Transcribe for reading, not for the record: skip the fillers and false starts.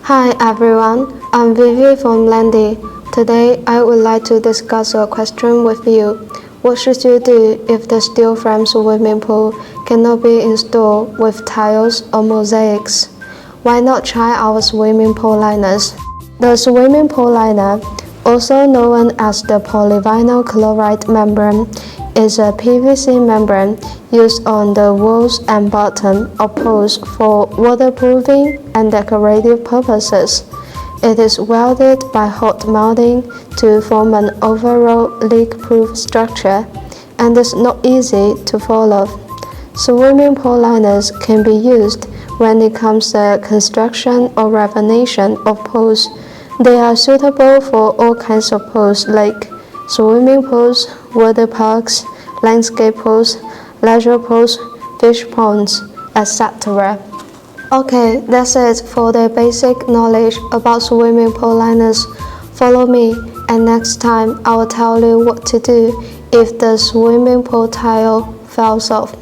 Hi everyone, I'm Vivi from Landy. Today I would like to discuss a question with you. What should you do if the steel frame swimming pool cannot be installed with tiles or mosaics? Why not try our swimming pool liners? The swimming pool liner, also known as the polyvinyl chloride membrane, is a PVC membrane used on the walls and bottom of pools for waterproofing and decorative purposes. It is welded by hot melting to form an overall leak-proof structure and is not easy to follow. Swimming pool liners can be used when it comes to construction or renovation of pools. They are suitable for all kinds of pools like swimming pools, water parks, landscape pools, leisure pools, fish ponds, etc. Okay, that's it for the basic knowledge about swimming pool liners. Follow me, and next time I will tell you what to do if the swimming pool tile falls off.